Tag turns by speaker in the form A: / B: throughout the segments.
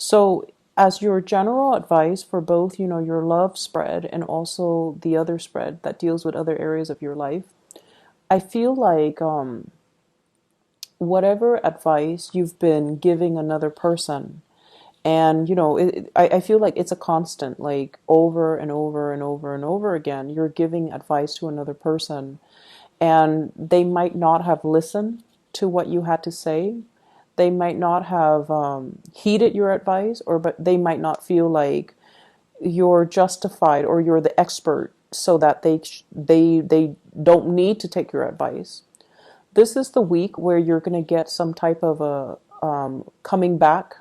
A: So as your general advice for both, your love spread and also the other spread that deals with other areas of your life, I feel like whatever advice you've been giving another person, and I feel like it's a constant, like over and over and over and over again, you're giving advice to another person, and they might not have listened to what you had to say. They might not have heeded your advice, but they might not feel like you're justified or you're the expert, so that they don't need to take your advice. This is the week where you're going to get some type of a coming back.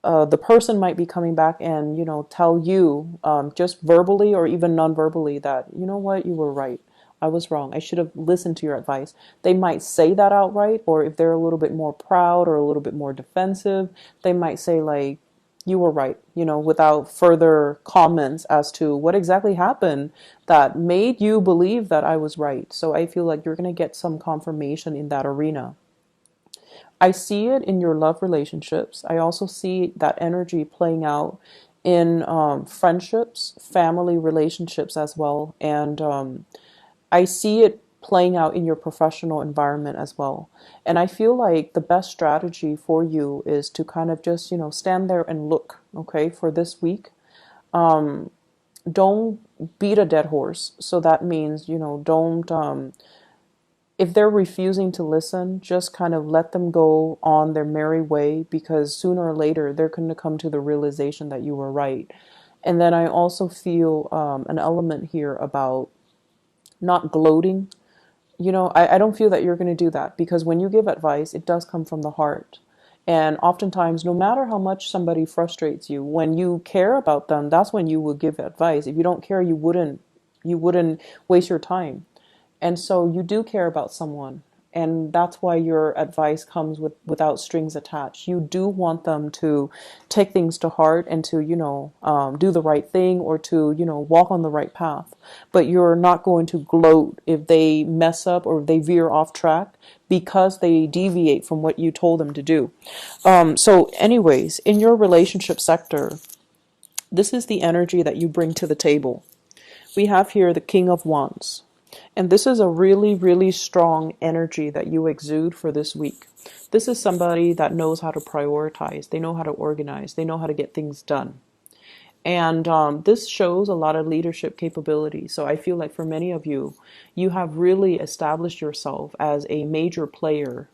A: The person might be coming back and tell you, just verbally or even non-verbally, that you know what, you were right, I was wrong, I should have listened to your advice. They might say that outright, or if they're a little bit more proud or a little bit more defensive, they might say like, you were right, without further comments as to what exactly happened that made you believe that I was right. So I feel like you're going to get some confirmation in that arena. I see it in your love relationships. I also see that energy playing out in friendships, family relationships as well. And I see it playing out in your professional environment as well. And I feel like the best strategy for you is to kind of just, stand there and look, okay, for this week. Don't beat a dead horse. So that means, don't if they're refusing to listen, just kind of let them go on their merry way, because sooner or later they're going to come to the realization that you were right. And then I also feel an element here about not gloating. I don't feel that you're going to do that, because when you give advice, it does come from the heart. And oftentimes, no matter how much somebody frustrates you, when you care about them, that's when you will give advice. If you don't care, you wouldn't waste your time. And so you do care about someone. And that's why your advice comes without strings attached. You do want them to take things to heart and to, do the right thing, or to, walk on the right path. But you're not going to gloat if they mess up or if they veer off track because they deviate from what you told them to do. So anyways, in your relationship sector, this is the energy that you bring to the table. We have here the King of Wands. And this is a really, really strong energy that you exude for this week. This is somebody that knows how to prioritize. They know how to organize. They know how to get things done. And this shows a lot of leadership capability. So I feel like for many of you, you have really established yourself as a major player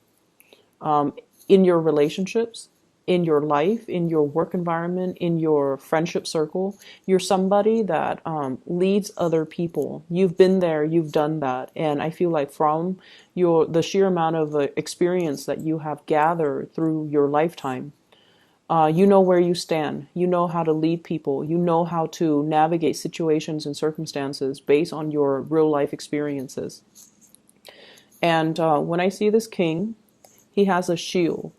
A: in your relationships, in your life, in your work environment, in your friendship circle. You're somebody that leads other people. You've been there, you've done that. And I feel like from the sheer amount of experience that you have gathered through your lifetime, you know where you stand. You know how to lead people. You know how to navigate situations and circumstances based on your real life experiences. And when I see this king, he has a shield.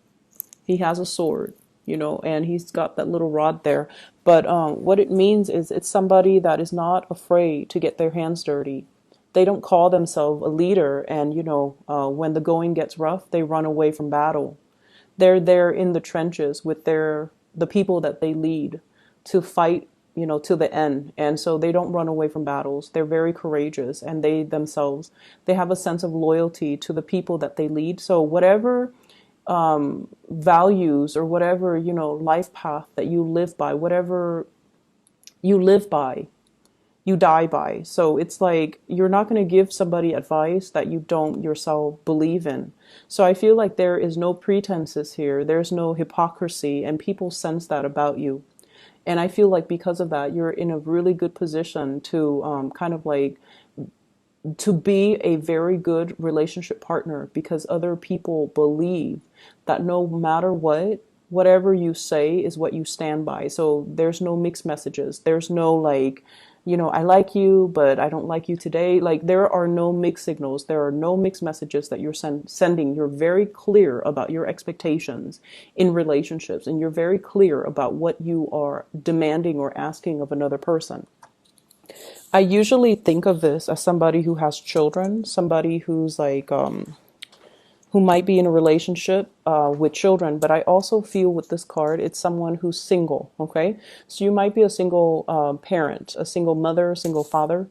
A: He has a sword, and he's got that little rod there. But what it means is it's somebody that is not afraid to get their hands dirty. They don't call themselves a leader, and when the going gets rough, they run away from battle. They're there in the trenches with the people that they lead to fight, to the end. And so they don't run away from battles. They're very courageous, and they themselves, they have a sense of loyalty to the people that they lead. So whatever values or whatever, life path that you live by, whatever you live by, you die by. So it's like you're not going to give somebody advice that you don't yourself believe in. So I feel like there is no pretenses here. There's no hypocrisy, and people sense that about you. And I feel like because of that, you're in a really good position to kind of like to be a very good relationship partner, because other people believe that no matter what, whatever you say is what you stand by. So there's no mixed messages. There's no like, I like you, but I don't like you today. Like there are no mixed signals. There are no mixed messages that you're sending. You're very clear about your expectations in relationships, and you're very clear about what you are demanding or asking of another person. I usually think of this as somebody who has children, somebody who's like who might be in a relationship with children, but I also feel with this card, it's someone who's single, okay? So you might be a single parent, a single mother, a single father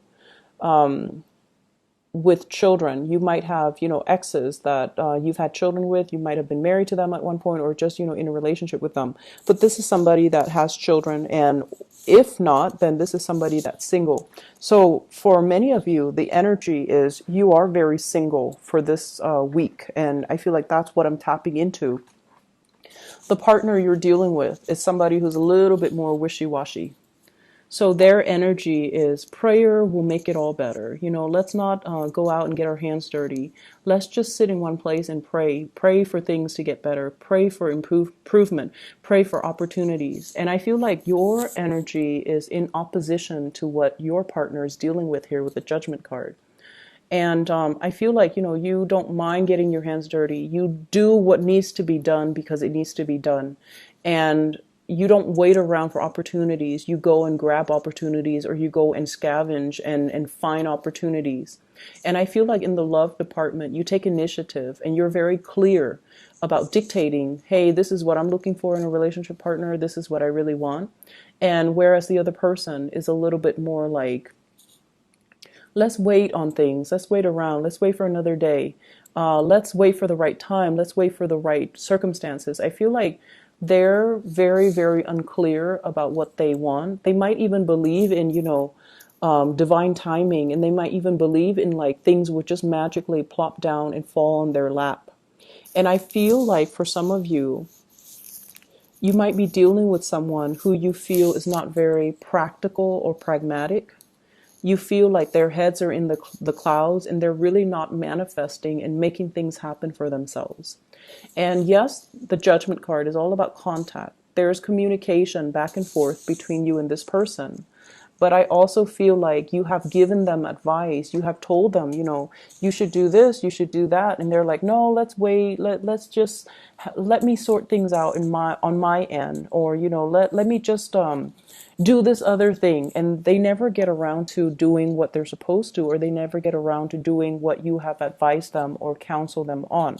A: with children. You might have, exes that you've had children with. You might have been married to them at one point or just, in a relationship with them. But this is somebody that has children, and if not, then this is somebody that's single. So for many of you, the energy is you are very single for this week. And I feel like that's what I'm tapping into. The partner you're dealing with is somebody who's a little bit more wishy-washy. So their energy is prayer will make it all better. Let's not go out and get our hands dirty. Let's just sit in one place and pray. Pray for things to get better. Pray for improvement. Pray for opportunities. And I feel like your energy is in opposition to what your partner is dealing with here with the Judgment card. And I feel like, you don't mind getting your hands dirty. You do what needs to be done because it needs to be done. And you don't wait around for opportunities. You go and grab opportunities, or you go and scavenge and find opportunities. And I feel like in the love department, you take initiative and you're very clear about dictating, hey, this is what I'm looking for in a relationship partner. This is what I really want. And whereas the other person is a little bit more like, let's wait on things. Let's wait around. Let's wait for another day. Let's wait for the right time. Let's wait for the right circumstances. I feel like they're very, very unclear about what they want. They might even believe in, divine timing, and they might even believe in like things would just magically plop down and fall on their lap. And I feel like for some of you, you might be dealing with someone who you feel is not very practical or pragmatic. You feel like their heads are in the clouds, and they're really not manifesting and making things happen for themselves. And yes, the Judgment card is all about contact. There's communication back and forth between you and this person. But I also feel like you have given them advice. You have told them, you should do this, you should do that. And they're like, no, let's wait. Let me sort things out on my end. Or, let me just do this other thing. And they never get around to doing what they're supposed to, or they never get around to doing what you have advised them or counseled them on.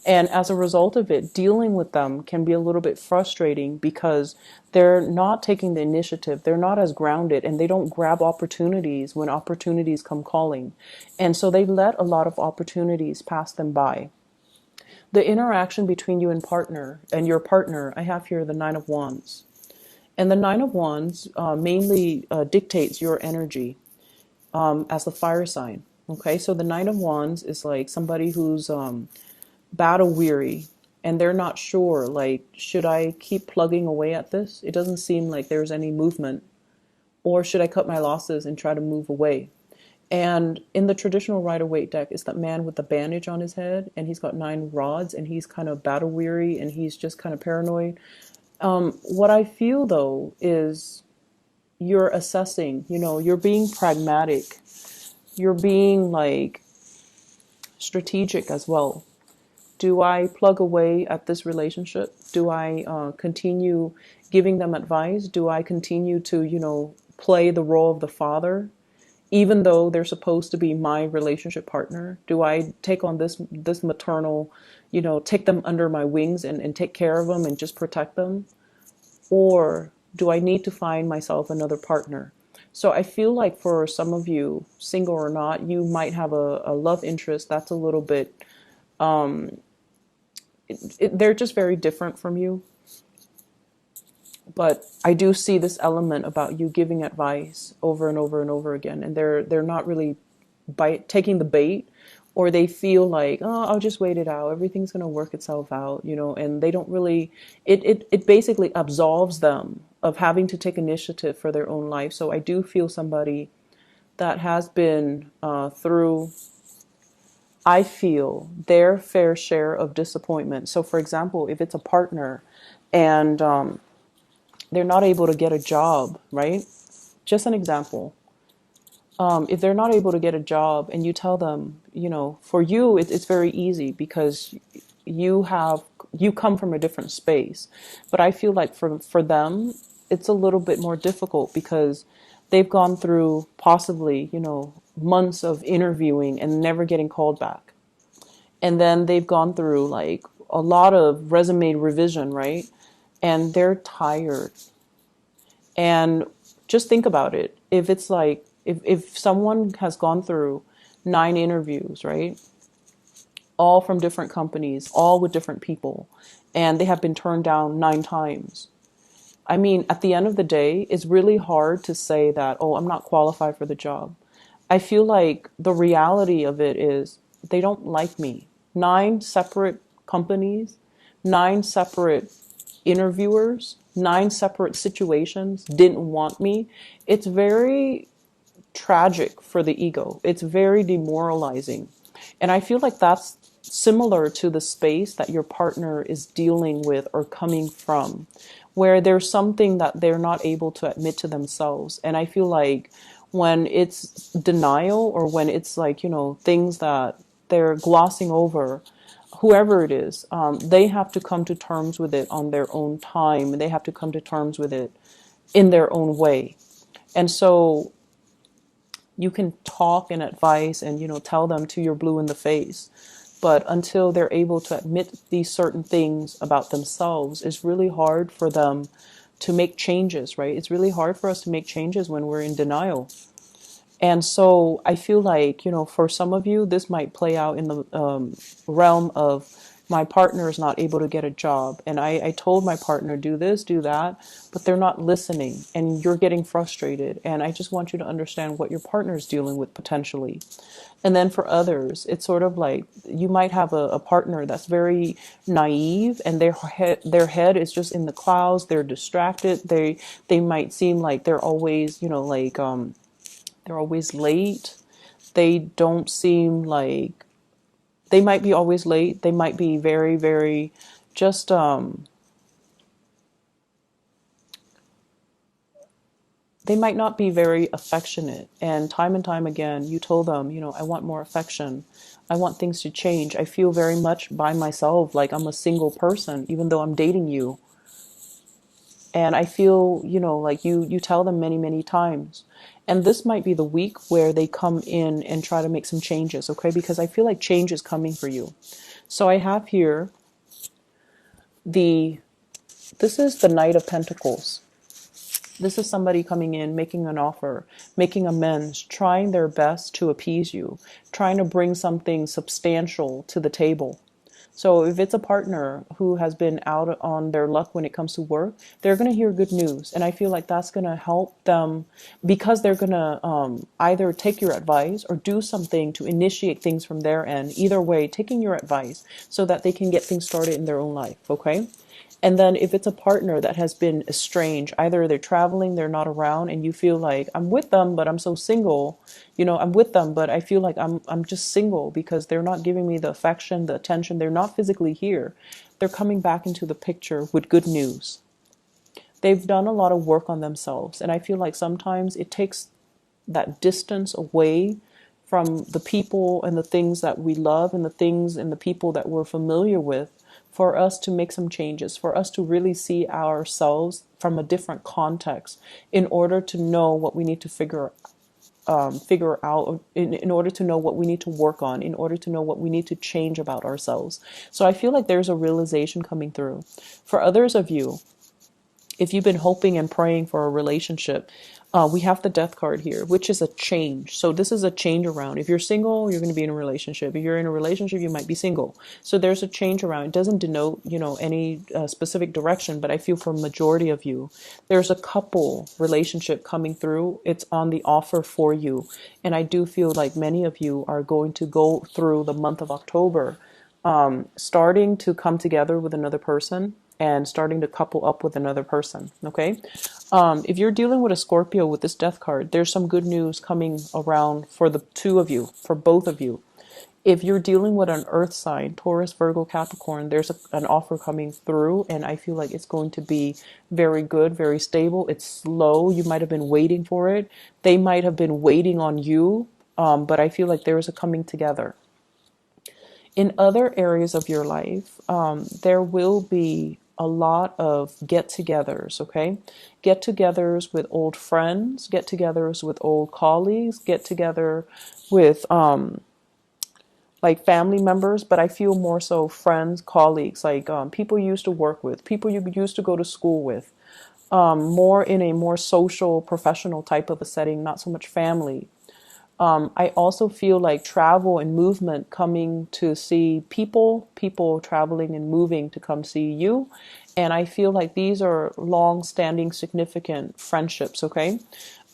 A: And as a result of it, dealing with them can be a little bit frustrating because they're not taking the initiative. They're not as grounded, and they don't grab opportunities when opportunities come calling. And so they let a lot of opportunities pass them by. The interaction between you and your partner, I have here the Nine of Wands. And the Nine of Wands mainly dictates your energy as the fire sign. Okay, so the Nine of Wands is like somebody who's battle weary, and they're not sure, like, should I keep plugging away at this? It doesn't seem like there's any movement. Or should I cut my losses and try to move away? And in the traditional Rider-Waite deck is that man with the bandage on his head, and he's got 9 rods, and he's kind of battle weary, and he's just kind of paranoid. What I feel though is you're assessing, you're being pragmatic. You're being like strategic as well. Do I plug away at this relationship? Do I continue giving them advice? Do I continue to, play the role of the father, even though they're supposed to be my relationship partner? Do I take on this maternal, take them under my wings and take care of them and just protect them? Or do I need to find myself another partner? So I feel like for some of you, single or not, you might have a love interest that's a little bit, they're just very different from you. But I do see this element about you giving advice over and over and over again, and they're not really taking the bait, or they feel like, oh, I'll just wait it out. Everything's going to work itself out, and they don't really, it basically absolves them of having to take initiative for their own life. So I do feel somebody that has been through, I feel, their fair share of disappointment. So for example, if it's a partner and they're not able to get a job, right? Just an example. If they're not able to get a job and you tell them, for you, it's very easy because you come from a different space. But I feel like for them, it's a little bit more difficult because they've gone through possibly, months of interviewing and never getting called back. And then they've gone through like a lot of resume revision, right? And they're tired. And just think about it. If it's like, if someone has gone through 9 interviews, right? All from different companies, all with different people, and they have been turned down 9 times. I mean, at the end of the day, it's really hard to say that, oh, I'm not qualified for the job. I feel like the reality of it is they don't like me. 9 separate companies, 9 separate interviewers, 9 separate situations didn't want me. It's very tragic for the ego. It's very demoralizing. And I feel like that's similar to the space that your partner is dealing with or coming from, where there's something that they're not able to admit to themselves. And I feel like when it's denial, or when it's like, things that they're glossing over, whoever it is, they have to come to terms with it on their own time. They have to come to terms with it in their own way. And so you can talk and advise and tell them to your blue in the face, but until they're able to admit these certain things about themselves, it's really hard for them to make changes, right? It's really hard for us to make changes when we're in denial. And so I feel like, for some of you, this might play out in the realm of, my partner is not able to get a job. And I told my partner, do this, do that, but they're not listening, and you're getting frustrated. And I just want you to understand what your partner is dealing with potentially. And then for others, it's sort of like you might have a partner that's very naive, and their head is just in the clouds. They're distracted. They might seem like they're always, they're always late. They don't seem like, they might be always late. They might be very, very just, they might not be very affectionate. And time again, you told them, I want more affection. I want things to change. I feel very much by myself, like I'm a single person, even though I'm dating you. And I feel, like you tell them many, many times. And this might be the week where they come in and try to make some changes, okay? Because I feel like change is coming for you. So I have here this is the Knight of Pentacles. This is somebody coming in, making an offer, making amends, trying their best to appease you, trying to bring something substantial to the table. So if it's a partner who has been out on their luck when it comes to work, they're going to hear good news. And I feel like that's going to help them, because they're going to either take your advice or do something to initiate things from their end. Either way, taking your advice so that they can get things started in their own life, okay? And then if it's a partner that has been estranged, either they're traveling, they're not around, and you feel like, I'm with them, but I'm so single. I'm with them, but I feel like I'm just single because they're not giving me the affection, the attention. They're not physically here. They're coming back into the picture with good news. They've done a lot of work on themselves. And I feel like sometimes it takes that distance away from the people and the things that we love and the things and the people that we're familiar with, for us to make some changes, for us to really see ourselves from a different context, in order to know what we need to figure out, in order to know what we need to work on, in order to know what we need to change about ourselves. So I feel like there's a realization coming through. For others of you, if you've been hoping and praying for a relationship, we have the Death card here, which is a change. So this is a change around. If you're single, you're going to be in a relationship. If you're in a relationship, you might be single. So there's a change around. It doesn't denote, any specific direction, but I feel for a majority of you, there's a couple relationship coming through. It's on the offer for you. And I do feel like many of you are going to go through the month of October, starting to come together with another person and starting to couple up with another person, okay? If you're dealing with a Scorpio with this Death card, there's some good news coming around for the two of you, for both of you. If you're dealing with an earth sign, Taurus, Virgo, Capricorn, there's an offer coming through, and I feel like it's going to be very good, very stable. It's slow. You might have been waiting for it. They might have been waiting on you, but I feel like there is a coming together. In other areas of your life, there will be a lot of get-togethers, okay? Get-togethers with old friends, get-togethers with old colleagues, get together with like family members, but I feel more so friends, colleagues, like people you used to work with, people you used to go to school with, more in a more social, professional type of a setting, not so much family. I also feel like travel and movement coming to see people, people traveling and moving to come see you. And I feel like these are long standing, significant friendships, okay?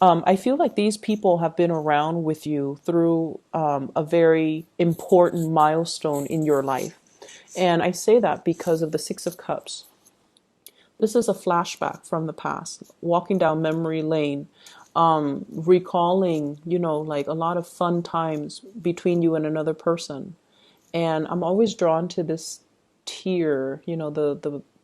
A: I feel like these people have been around with you through a very important milestone in your life. And I say that because of the Six of Cups. This is a flashback from the past, walking down memory lane, recalling, like a lot of fun times between you and another person. And I'm always drawn to this tear,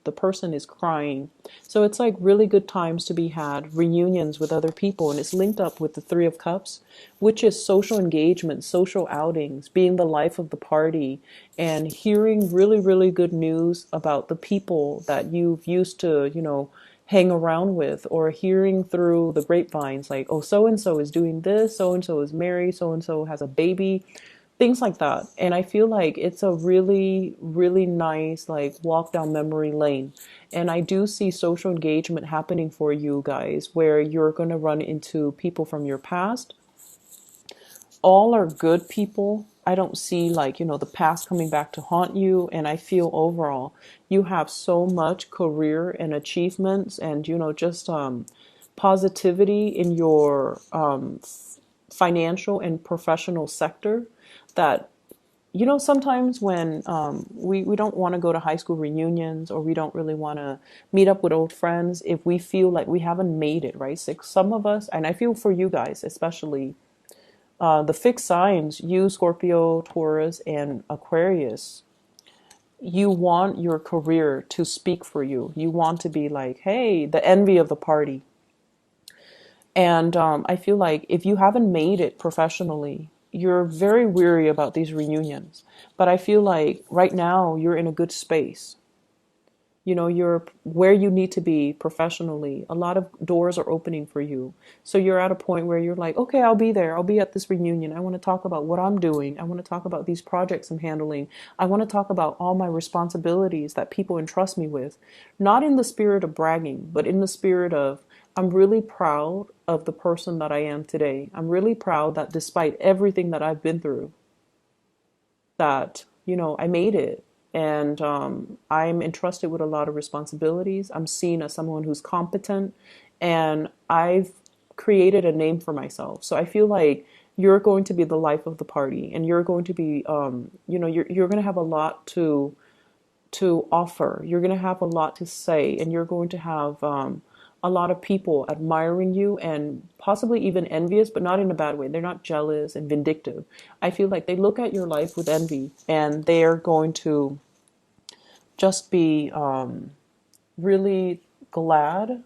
A: the person is crying. So it's like really good times to be had, reunions with other people, and it's linked up with the Three of Cups, which is social engagement, social outings, being the life of the party, and hearing really, really good news about the people that you've used to, hang around with, or hearing through the grapevines like, oh, so and so is doing this, so and so is married, so and so has a baby, things like that. And I feel like it's a really, really nice like walk down memory lane. And I do see social engagement happening for you guys where you're going to run into people from your past. All are good people. I don't see like, the past coming back to haunt you. And I feel overall you have so much career and achievements and, just positivity in your financial and professional sector that sometimes when we don't want to go to high school reunions, or we don't really want to meet up with old friends if we feel like we haven't made it, right? So some of us, and I feel for you guys especially, the fixed signs, you, Scorpio, Taurus, and Aquarius, you want your career to speak for you. You want to be like, hey, the envy of the party. And I feel like if you haven't made it professionally, you're very weary about these reunions. But I feel like right now you're in a good space. You're where you need to be professionally. A lot of doors are opening for you. So you're at a point where you're like, okay, I'll be there. I'll be at this reunion. I want to talk about what I'm doing. I want to talk about these projects I'm handling. I want to talk about all my responsibilities that people entrust me with. Not in the spirit of bragging, but in the spirit of, I'm really proud of the person that I am today. I'm really proud that despite everything that I've been through, that, I made it. And I'm entrusted with a lot of responsibilities. I'm seen as someone who's competent, and I've created a name for myself. So I feel like you're going to be the life of the party, and you're going to be, you're going to have a lot to offer. You're going to have a lot to say, and you're going to have a lot of people admiring you and possibly even envious, but not in a bad way. They're not jealous and vindictive. I feel like they look at your life with envy, and they're going to just be really glad,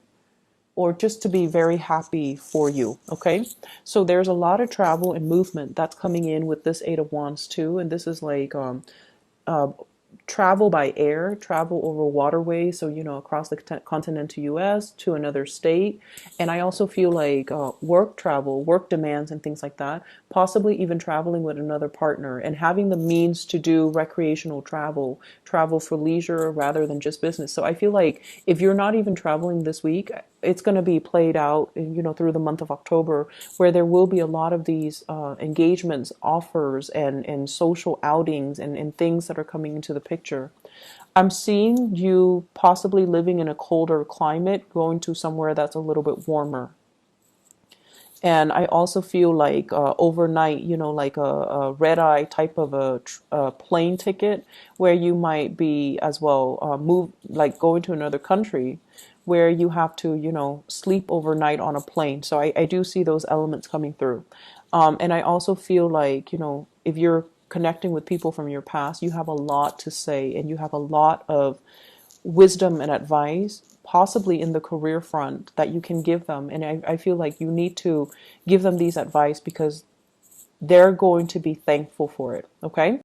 A: or just to be very happy for you. Okay. So there's a lot of travel and movement that's coming in with this Eight of Wands too. And this is like uh, travel by air, travel over waterways, so across the continental US to another state. And I also feel like work travel, work demands and things like that, possibly even traveling with another partner and having the means to do recreational travel, travel for leisure rather than just business. So I feel like if you're not even traveling this week, it's going to be played out, through the month of October, where there will be a lot of these engagements, offers, and social outings and things that are coming into the picture. I'm seeing you possibly living in a colder climate, going to somewhere that's a little bit warmer. And I also feel like overnight, like a red eye type of a plane ticket, where you might be as well move, like going to another country where you have to, sleep overnight on a plane. So I do see those elements coming through. And I also feel like, if you're connecting with people from your past, you have a lot to say, and you have a lot of wisdom and advice, possibly in the career front, that you can give them. And I feel like you need to give them these advice because they're going to be thankful for it. Okay.